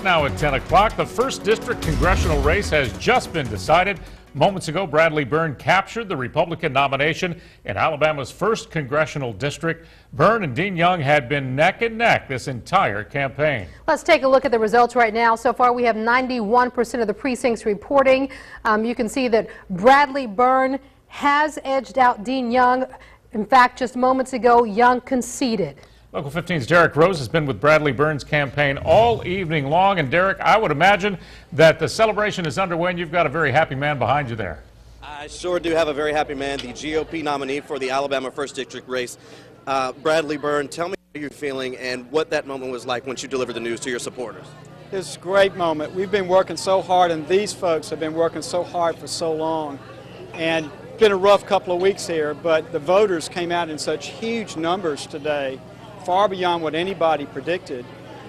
Now at 10 o'clock, the 1st District congressional race has just been decided. Moments ago, Bradley Byrne captured the Republican nomination in Alabama's 1st congressional district. Byrne and Dean Young had been neck and neck this entire campaign. Let's take a look at the results right now. So far, we have 91% of the precincts reporting. You can see that Bradley Byrne has edged out Dean Young. In fact, just moments ago, Young conceded. Local 15's Derek Rose has been with Bradley Byrne's campaign all evening long. And Derek, I would imagine that the celebration is underway and you've got a very happy man behind you there. I sure do have a very happy man, the GOP nominee for the Alabama 1st District race. Bradley Byrne, tell me how you're feeling and what that moment was like once you delivered the news to your supporters. It's a great moment. We've been working so hard, and these folks have been working so hard for so long. And it's been a rough couple of weeks here, but the voters came out in such huge numbers today, far beyond what anybody predicted.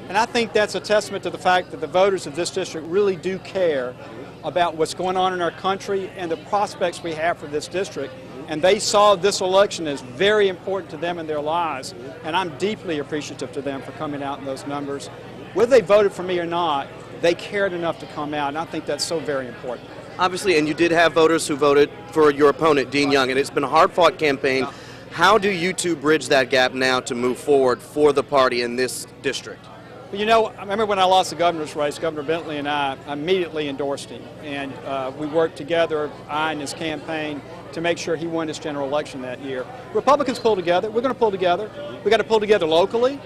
And I think that's a testament to the fact that the voters of this district really do care about what's going on in our country and the prospects we have for this district. And they saw this election as very important to them in their lives. And I'm deeply appreciative to them for coming out in those numbers. Whether they voted for me or not, they cared enough to come out, and I think that's so very important. Obviously, and you did have voters who voted for your opponent, Dean Young, and it's been a hard-fought campaign. How do you two bridge that gap now to move forward for the party in this district? Well, you know, I remember when I lost the governor's race, Governor Bentley and I immediately endorsed him. And we worked together, I and his campaign, to make sure he won his general election that year. Republicans pull together. We're going to pull together. We've got to pull together locally,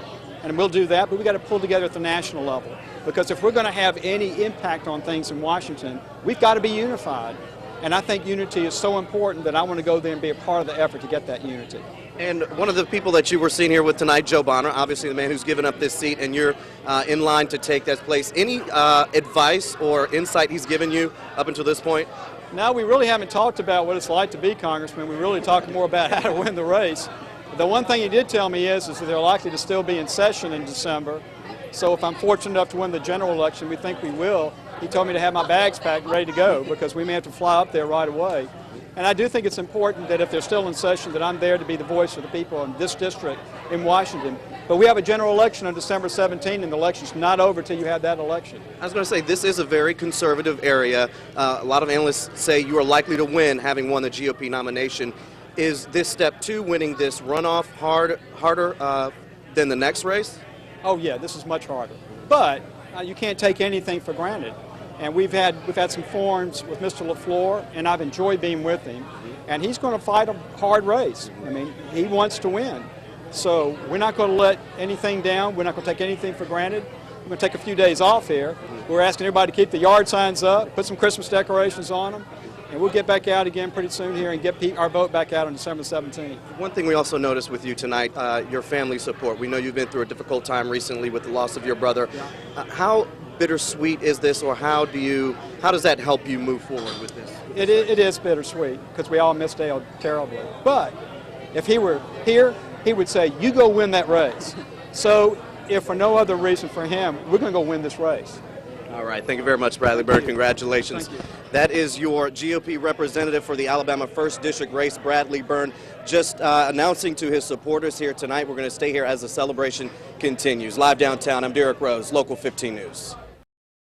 and we'll do that, but we've got to pull together at the national level. Because if we're going to have any impact on things in Washington, we've got to be unified. And I think unity is so important that I want to go there and be a part of the effort to get that unity. And one of the people that you were seen here with tonight, Joe Bonner, obviously the man who's given up this seat, and you're in line to take that place. Any advice or insight he's given you up until this point? No, we really haven't talked about what it's like to be congressman. We really talked more about how to win the race. The one thing he did tell me is that they're likely to still be in session in December. So if I'm fortunate enough to win the general election, we think we will. He told me to have my bags packed and ready to go because we may have to fly up there right away. And I do think it's important that if they're still in session that I'm there to be the voice of the people in this district in Washington. But we have a general election on December 17, and the election's not over till you have that election. I was going to say, this is a very conservative area. A lot of analysts say you are likely to win having won the GOP nomination. Is this step 2, winning this runoff, harder than the next race? Oh yeah, this is much harder. But you can't take anything for granted. And we've had some forums with Mr. LaFleur, and I've enjoyed being with him. And he's going to fight a hard race. I mean, he wants to win. So we're not going to let anything down. We're not going to take anything for granted. We're going to take a few days off here. We're asking everybody to keep the yard signs up, put some Christmas decorations on them, and we'll get back out again pretty soon here and get our vote back out on December 17th. One thing we also noticed with you tonight, your family support. We know you've been through a difficult time recently with the loss of your brother. How bittersweet is this, or how does that help you move forward with this? It is bittersweet because we all miss Dale terribly. But if he were here, he would say, "You go win that race." So if for no other reason for him, we're going to go win this race. All right. Thank you very much, Bradley Byrne. Congratulations. Thank you. That is your GOP representative for the Alabama 1st District race, Bradley Byrne, just announcing to his supporters here tonight. We're going to stay here as the celebration continues. Live downtown, I'm Derek Rose, Local 15 News.